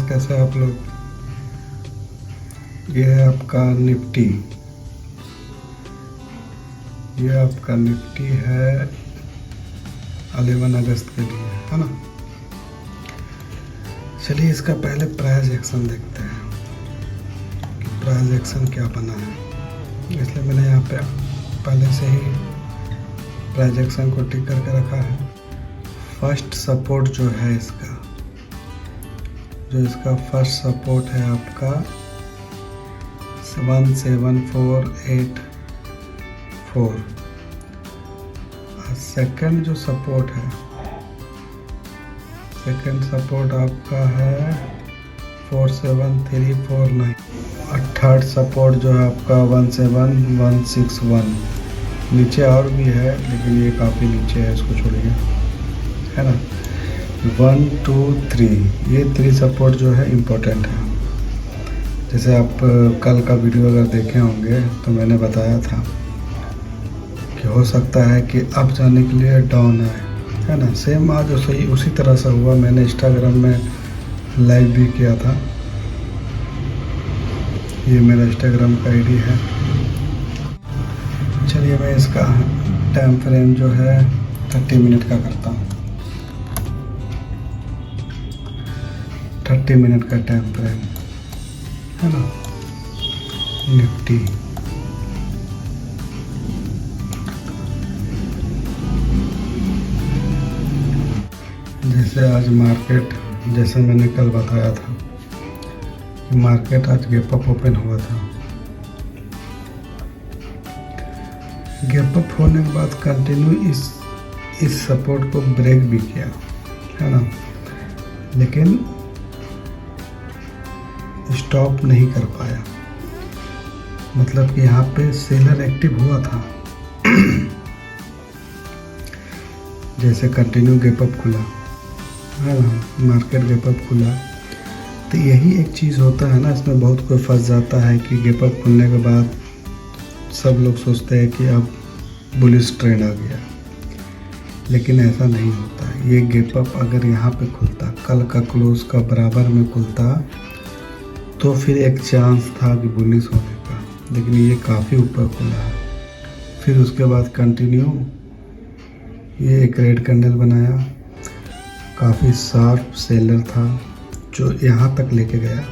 कैसे आप लोग। ये है आपका निफ्टी, ये आपका निफ्टी है 11 अगस्त के लिए, है ना। चलिए इसका पहले प्राइस एक्शन देखते हैं कि प्राइस एक्शन क्या बना है। इसलिए मैंने यहाँ पे पहले से ही प्राइस एक्शन को टिक करके रखा है। फर्स्ट सपोर्ट जो है इसका फर्स्ट सपोर्ट है आपका 17484। सेकंड जो सपोर्ट है, सेकंड सपोर्ट आपका है 47349। और थर्ड सपोर्ट जो है आपका 17161। नीचे और भी है लेकिन ये काफ़ी नीचे है, इसको छोड़िए, है ना। 1 2 3 ये 3 सपोर्ट जो है इम्पोर्टेंट है। जैसे आप कल का वीडियो अगर देखे होंगे तो मैंने बताया था कि हो सकता है कि अप जाने के लिए डाउन है ना। सेम आज उसी तरह से हुआ। मैंने इंस्टाग्राम में लाइव भी किया था। ये मेरा इंस्टाग्राम का आईडी है। चलिए मैं इसका टाइम फ्रेम जो है 30 मिनट का करता हूँ। 30 मिनट का टाइम फ्रेम, है ना। निफ्टी जैसे आज मार्केट, जैसे मैंने कल बताया था कि मार्केट आज गैप अप ओपन हुआ था। गैप अप होने के बाद कंटिन्यू इस सपोर्ट को ब्रेक भी किया, है ना, लेकिन स्टॉप नहीं कर पाया। मतलब कि यहाँ पे सेलर एक्टिव हुआ था। जैसे कंटिन्यू गैप अप खुला, है ना, मार्केट गैप अप खुला, तो यही एक चीज़ होता है ना। इसमें बहुत कोई फंस जाता है कि गैप अप खुलने के बाद सब लोग सोचते हैं कि अब बुलिश ट्रेंड आ गया, लेकिन ऐसा नहीं होता। ये गैप अप अगर यहाँ पे खुलता, कल का क्लोज का बराबर में खुलता, तो फिर एक चांस था कि बुलिश होने का, लेकिन ये काफ़ी ऊपर खुला है। फिर उसके बाद कंटिन्यू ये एक रेड कैंडल बनाया, काफ़ी शार्प सेलर था जो यहाँ तक लेके गया।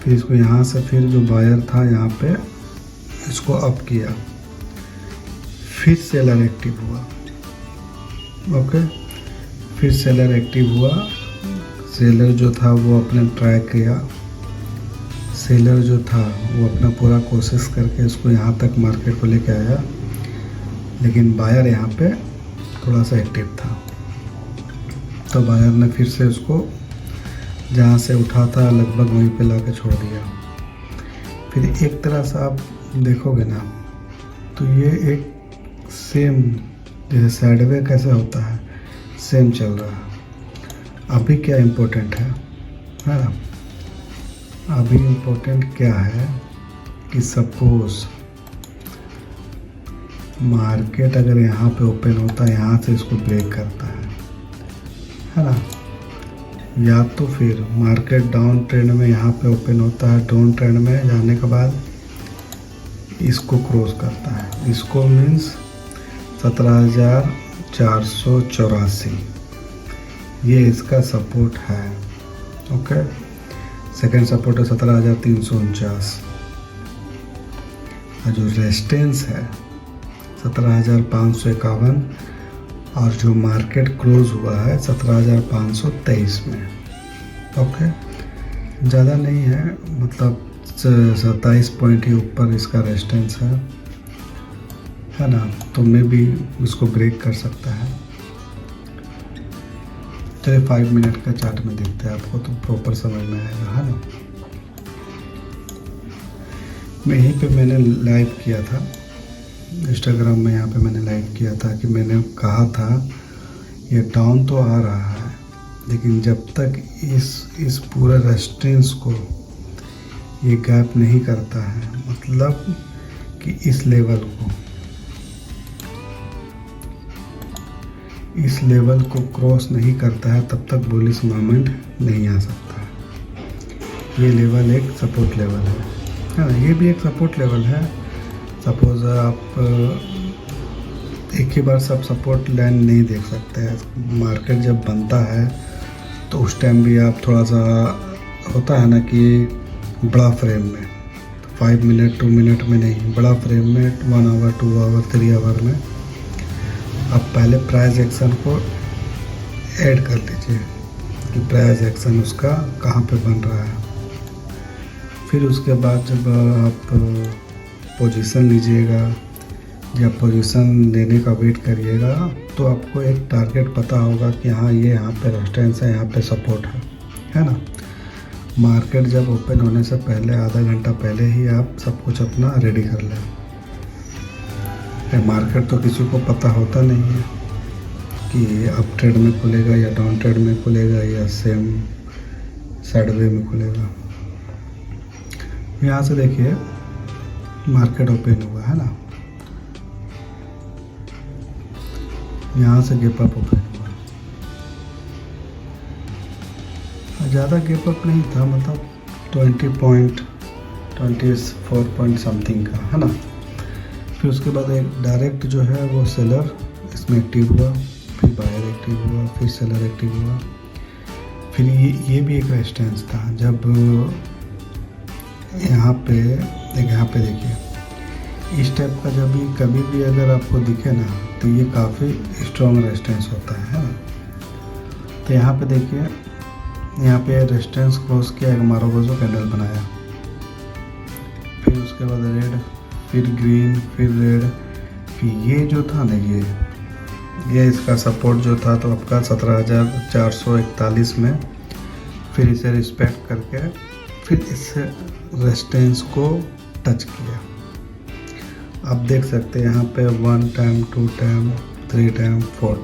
फिर इसको यहाँ से फिर जो बायर था यहाँ पे इसको अप किया, फिर सेलर एक्टिव हुआ। ओके, फिर सेलर एक्टिव हुआ। सेलर जो था वो अपने ट्राई किया, सेलर जो था वो अपना पूरा कोशिश करके इसको यहाँ तक मार्केट को लेके आया, लेकिन बायर यहाँ पे थोड़ा सा एक्टिव था। तो बायर ने फिर से उसको जहाँ से उठा था लगभग वहीं पे ला के छोड़ दिया। फिर एक तरह से आप देखोगे ना तो ये एक सेम, जैसे साइडवे कैसे होता है, सेम चल रहा है। अभी क्या इम्पोर्टेंट है ना, अभी इम्पोर्टेंट क्या है कि सपोज मार्केट अगर यहाँ पे ओपन होता है, यहाँ से इसको ब्रेक करता है ना, या तो फिर मार्केट डाउन ट्रेंड में यहाँ पे ओपन होता है, डाउन ट्रेंड में जाने के बाद इसको क्रॉस करता है। इसको मीन्स 17,484 ये इसका सपोर्ट है। ओके, सेकेंड सपोर्ट है 17,349 और जो रेजिस्टेंस है 17,551 और जो मार्केट क्लोज हुआ है 17,523 में। ओके, ज़्यादा नहीं है, मतलब 27 पॉइंट ही ऊपर इसका रेजिस्टेंस है ना। तो मे भी इसको ब्रेक कर सकता है। चलिए 5 मिनट का चार्ट में देखते हैं, आपको तो प्रॉपर समझ में आएगा, है ना। मैं यहीं पे मैंने लाइव किया था इंस्टाग्राम में, यहाँ पे मैंने लाइव किया था कि मैंने कहा था ये डाउन तो आ रहा है, लेकिन जब तक इस पूरा रेजिस्टेंस को ये गैप नहीं करता है, मतलब कि इस लेवल को क्रॉस नहीं करता है, तब तक बुलिश मूवमेंट नहीं आ सकता है। ये लेवल एक सपोर्ट लेवल है ना, ये भी एक सपोर्ट लेवल है। सपोज़ आप एक ही बार सब सपोर्ट लाइन नहीं देख सकते हैं। मार्केट जब बनता है तो उस टाइम भी आप थोड़ा सा होता है ना कि बड़ा फ्रेम में 5 मिनट 2 मिनट में नहीं, बड़ा फ्रेम में 1 आवर 2 आवर 3 आवर में आप पहले प्राइस एक्शन को ऐड कर लीजिए कि प्राइस एक्शन उसका कहाँ पे बन रहा है। फिर उसके बाद जब आप पोजीशन लीजिएगा, जब पोजीशन लेने का वेट करिएगा तो आपको एक टारगेट पता होगा कि हाँ ये यहाँ पे रेजिस्टेंस है, यहाँ पे सपोर्ट है ना। मार्केट जब ओपन होने से पहले आधा घंटा पहले ही आप सब कुछ अपना रेडी कर लें। मार्केट तो किसी को पता होता नहीं है कि अप ट्रेड में खुलेगा या डाउन ट्रेड में खुलेगा या सेम साइडवे में खुलेगा। यहाँ से देखिए मार्केट ओपन हुआ है ना, यहाँ से गैप अप ओपन हुआ, ज़्यादा गैप अप नहीं था, मतलब 24 पॉइंट समथिंग का है ना। फिर उसके बाद एक डायरेक्ट जो है वो सेलर इसमें एक्टिव हुआ, फिर बायर एक्टिव हुआ, फिर सेलर एक्टिव हुआ। फिर ये भी एक रेजिस्टेंस था। जब यहाँ पे देखिए इस टाइप का जब भी कभी भी अगर आपको दिखे ना तो ये काफ़ी स्ट्रॉन्ग रेजिस्टेंस होता है ना। तो यहाँ पे देखिए, यहाँ पे रेजिस्टेंस क्रॉस किया, एक मारोगोजो कैंडल बनाया, फिर उसके बाद रेड, फिर ग्रीन, फिर रेड, फिर ये जो था ना ये इसका सपोर्ट जो था तो आपका 17,441 में, फिर इसे रिस्पेक्ट करके फिर इस रेजिस्टेंस को टच किया। आप देख सकते हैं यहाँ पे 1 टाइम 2 टाइम 3 टाइम 4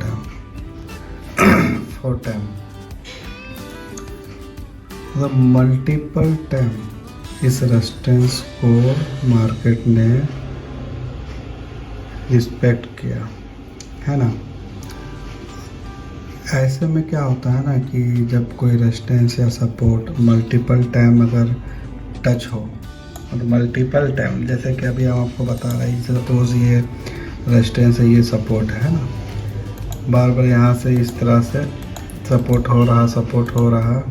टाइम मतलब मल्टीपल टाइम इस रेजिस्टेंस को मार्केट ने रिस्पेक्ट किया है ना। ऐसे में क्या होता है ना कि जब कोई रेजिस्टेंस या सपोर्ट मल्टीपल टाइम अगर टच हो और मल्टीपल टाइम, जैसे कि अभी हम आपको बता रहे हैं, सपोज ये रेजिस्टेंस है, ये सपोर्ट है ना, बार बार यहाँ से इस तरह से सपोर्ट हो रहा,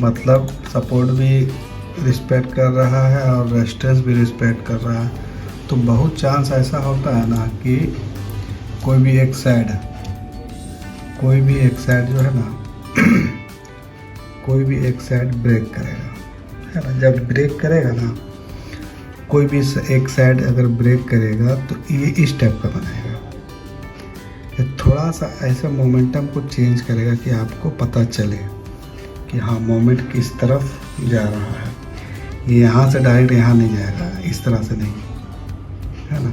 मतलब सपोर्ट भी रिस्पेक्ट कर रहा है और रेजिस्टेंस भी रिस्पेक्ट कर रहा है। तो बहुत चांस ऐसा होता है ना कि कोई भी एक साइड जो है ना कोई भी एक साइड ब्रेक करेगा, है ना। जब ब्रेक करेगा ना, कोई भी एक साइड अगर ब्रेक करेगा तो ये इस टाइप का बनाएगा। ये थोड़ा सा ऐसा मोमेंटम को चेंज करेगा कि आपको पता चले कि हाँ मोमेंट किस तरफ जा रहा है। ये यहाँ से डायरेक्ट यहाँ नहीं जाएगा, इस तरह से नहीं, है ना।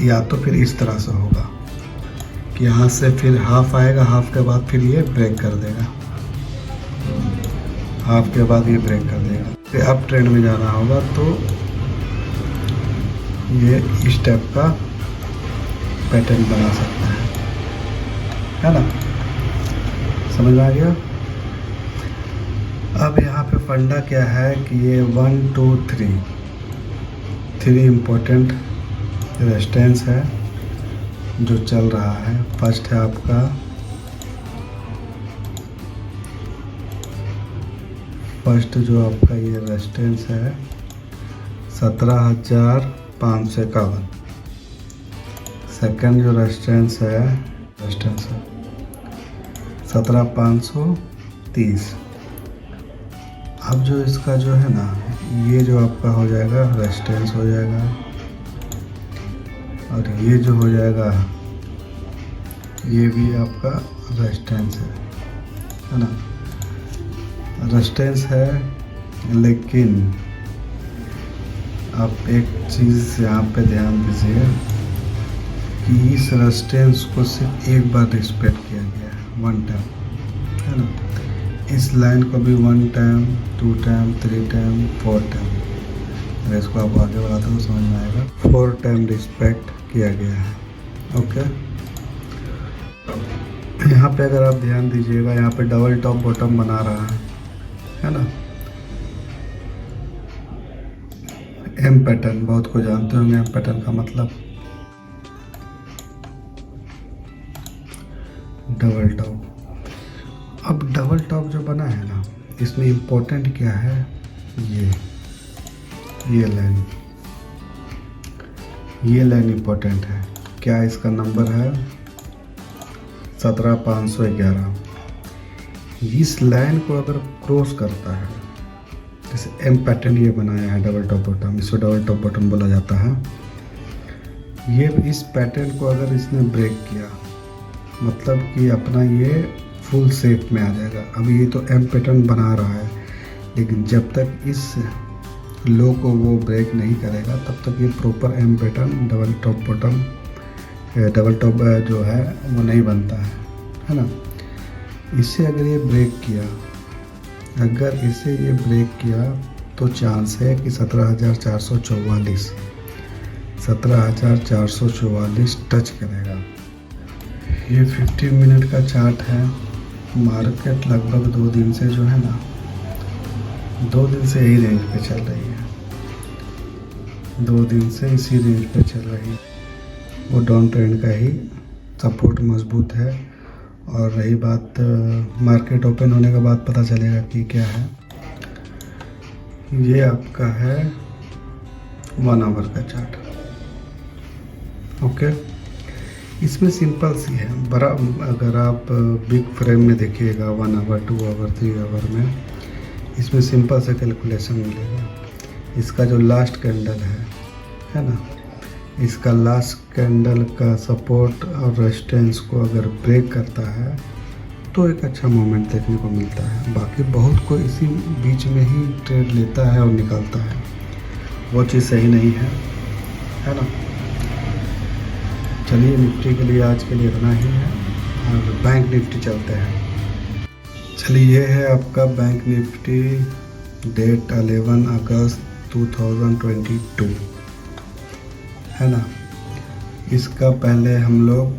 या तो फिर इस तरह से होगा कि यहाँ से फिर हाफ आएगा, हाफ के बाद फिर ये ब्रेक कर देगा, हाफ के बाद ये ब्रेक कर देगा। फिर अप ट्रेंड में जाना होगा तो ये इस टाइप का पैटर्न बना सकता है ना। समझ में आ गया। अब यहाँ पे फंडा क्या है कि ये 1 2 3 इम्पोर्टेंट रेजिस्टेंस है जो चल रहा है। फर्स्ट है आपका जो आपका ये रेजिस्टेंस है 17,551। सेकंड जो रेजिस्टेंस है 17,530। अब जो इसका जो है ना, ये जो आपका हो जाएगा रेजिस्टेंस हो जाएगा, और ये जो हो जाएगा ये भी आपका रेजिस्टेंस है ना। रेजिस्टेंस है, लेकिन आप एक चीज़ यहाँ पे ध्यान दीजिए कि इस रेजिस्टेंस को सिर्फ एक बार रिस्पेक्ट किया गया है, 1 टाइम, है ना। इस लाइन को भी 1 टाइम 2 टाइम 3 टाइम 4 टाइम, अगर इसको आप आगे बढ़ाते हो तो समझ में आएगा, 4 टाइम रिस्पेक्ट किया गया है। ओके, यहाँ पे अगर आप ध्यान दीजिएगा, यहाँ पे डबल टॉप बॉटम बना रहा है ना। एम पैटर्न बहुत को जानते होंगे, एम पैटर्न का मतलब डबल टॉप। अब डबल टॉप जो बना है ना, इसमें इम्पोर्टेंट क्या है, ये लाइन इम्पोर्टेंट है। क्या इसका नंबर है 17511। इस लाइन को अगर क्रॉस करता है, जैसे एम पैटर्न ये बनाया है डबल टॉप बटन, इसको डबल टॉप बटन बोला जाता है। ये इस पैटर्न को अगर इसने ब्रेक किया, मतलब कि अपना ये फुल शेप में आ जाएगा। अभी ये तो एम पैटर्न बना रहा है, लेकिन जब तक इस लो को वो ब्रेक नहीं करेगा तब तक ये proper M pattern double top button double top जो है वो नहीं बनता है ना। इससे अगर ये ब्रेक किया, अगर इसे ये ब्रेक किया तो चांस है कि 17,444 टच करेगा। ये 15 मिनट का चार्ट है। मार्केट लगभग 2 दिन से जो है ना, 2 दिन से यही रेंज पे चल रही है, 2 दिन से इसी रेंज पे चल रही है। वो डाउन ट्रेंड का ही सपोर्ट मजबूत है। और रही बात मार्केट ओपन होने के बाद पता चलेगा कि क्या है। ये आपका है 1 आवर का चार्ट। ओके, इसमें सिंपल सी है। बड़ा अगर आप बिग फ्रेम में देखिएगा 1 आवर 2 आवर 3 आवर में, इसमें सिंपल से कैलकुलेशन मिलेगा। इसका जो लास्ट कैंडल है ना, इसका लास्ट कैंडल का सपोर्ट और रेजिस्टेंस को अगर ब्रेक करता है तो एक अच्छा मोमेंट देखने को मिलता है। बाकी बहुत को इसी बीच में ही ट्रेड लेता है और निकलता है, वो चीज़ सही नहीं है ना। चलिए, निफ्टी के लिए आज के लिए इतना ही है और बैंक निफ्टी चलते हैं। चलिए, ये है आपका बैंक निफ्टी डेट 11 अगस्त 2022 है ना। इसका पहले हम लोग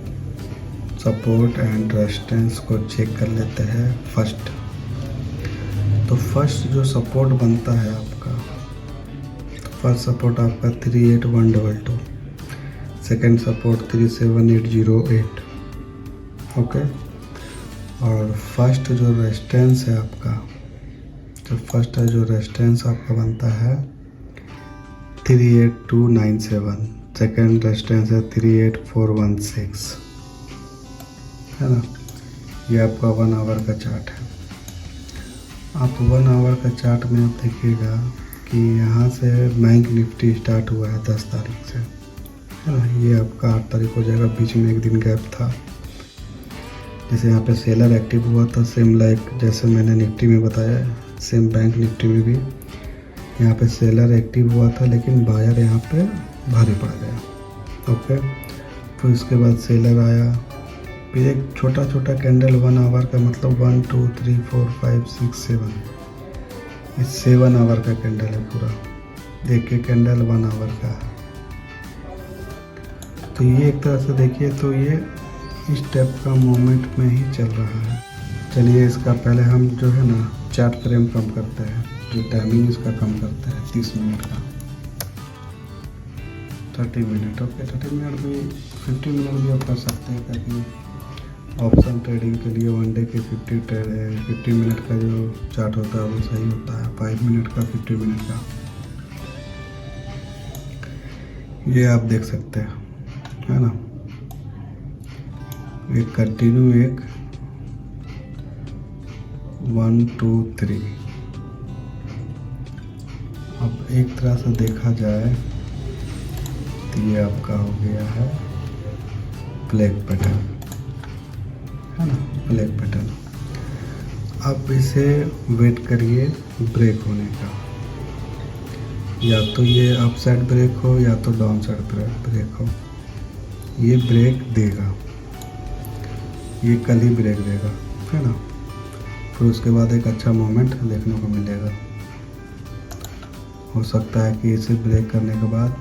सपोर्ट एंड रेजिस्टेंस को चेक कर लेते हैं। फर्स्ट जो सपोर्ट बनता है आपका, फर्स्ट सपोर्ट आपका 38122, सेकेंड सपोर्ट 37808। ओके, और फर्स्ट जो रेजिस्टेंस है आपका, तो फर्स्ट जो रेजिस्टेंस आपका बनता है 38297, सेकेंड रेजिस्टेंस है 38416 है ना। ये आपका 1 आवर का चार्ट है। आप 1 आवर का चार्ट में आप देखिएगा कि यहाँ से बैंक निफ्टी स्टार्ट हुआ है 10 तारीख से है ना। ये आपका 8 तारीख हो जाएगा, बीच में एक दिन गैप था। जैसे यहाँ पे सेलर एक्टिव हुआ था, सेम लाइक जैसे मैंने निफ्टी में बताया, सेम बैंक निफ्टी में भी यहाँ पे सेलर एक्टिव हुआ था, लेकिन बायर यहाँ पे भारी पड़ गया। ओके, फिर उसके बाद सेलर आया, फिर एक छोटा छोटा कैंडल 1 आवर का, मतलब 1 2 3 4 5 6 7, ये 7 आवर का कैंडल है पूरा। एक कैंडल 1 आवर का है। तो ये एक तरह से देखिए तो ये इस टाइप का मोमेंट में ही चल रहा है। चलिए, इसका पहले हम जो है ना चार्ट फ्रेम कम करते हैं, जो टाइमिंग इसका कम करते हैं 30 मिनट का, 30 मिनट। ओके, 30 मिनट भी 50 मिनट भी आप कर सकते हैं, ताकि ऑप्शन ट्रेडिंग के लिए 1 डे के 50 मिनट का जो चार्ट होता है वो सही होता है। 5 मिनट का, 50 मिनट का, ये आप देख सकते हैं है ना। एक कंटिन्यू, एक 1 2 3। अब एक तरह से देखा जाए तो ये आपका हो गया है ब्लैक पैटर्न है ना, ब्लैक पैटर्न। अब इसे वेट करिए ब्रेक होने का, या तो ये अप साइड ब्रेक हो या तो डाउन साइड ब्रेक हो। ये ब्रेक देगा, ये कल ही ब्रेक देगा है ना। फिर उसके बाद एक अच्छा मोमेंट देखने को मिलेगा। हो सकता है कि इसे ब्रेक करने के बाद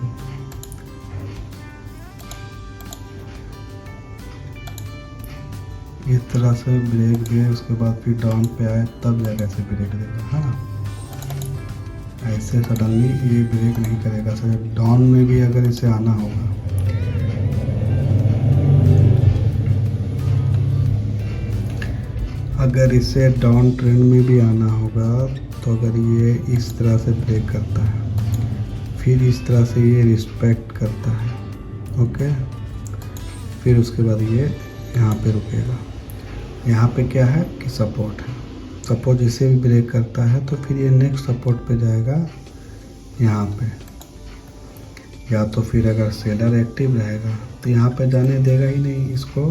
इस तरह से ब्रेक दे, उसके बाद फिर डाउन पे आए, तब जाकर से ब्रेक देगा है ना। ऐसे सडनली ये ब्रेक नहीं करेगा सर। डाउन में भी अगर इसे आना होगा, अगर इसे डाउन ट्रेंड में भी आना होगा, तो अगर ये इस तरह से ब्रेक करता है, फिर इस तरह से ये रिस्पेक्ट करता है, ओके, फिर उसके बाद ये यहाँ पे रुकेगा। यहाँ पे क्या है कि सपोर्ट है। सपोज इसे भी ब्रेक करता है तो फिर ये नेक्स्ट सपोर्ट पे जाएगा यहाँ पे, या तो फिर अगर सेलर एक्टिव रहेगा तो यहाँ पे जाने देगा ही नहीं, इसको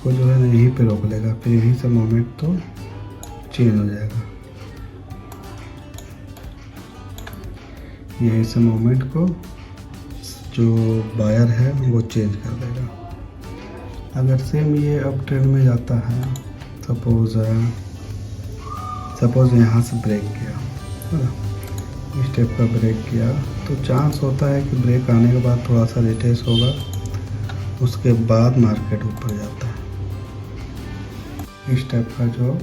जो है ना यहीं पे रोक लेगा, फिर यहीं से मोमेंट तो चेंज हो जाएगा, यहीं से मोमेंट को जो बायर है वो चेंज कर देगा। अगर सेम ये अप ट्रेंड में जाता है, सपोज यहाँ से ब्रेक किया, इस स्टेप का ब्रेक किया, तो चांस होता है कि ब्रेक आने के बाद थोड़ा सा रिट्रेस होगा, उसके बाद मार्केट ऊपर जाता है। इस टाइप का जो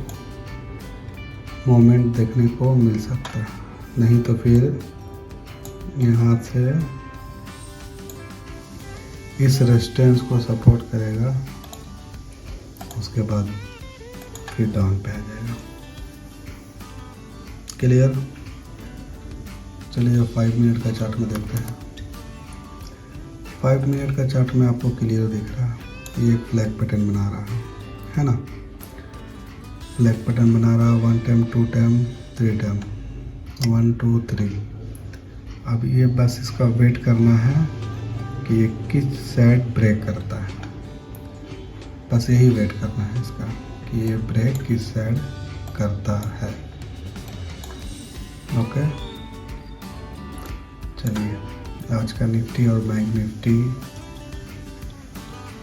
मोमेंट देखने को मिल सकता है, नहीं तो फिर यहाँ से इस रेजिस्टेंस को सपोर्ट करेगा, उसके बाद फिर डाउन पे आ जाएगा। क्लियर? चलिए 5 मिनट का चार्ट में देखते हैं। 5 मिनट का चार्ट में आपको क्लियर दिख रहा है, ये एक फ्लैग पैटर्न बना रहा है ना, फ्लैग पैटर्न बना रहा है 1 टाइम 2 टाइम 3 टाइम, 1 2 3। अब ये बस इसका वेट करना है कि ये किस साइड ब्रेक करता है, बस यही वेट करना है इसका कि ये ब्रेक किस साइड करता है। ओके, चलिए आज का निफ्टी और बैंक निफ्टी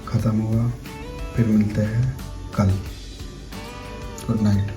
ख़त्म हुआ, फिर मिलते हैं कल। Good night.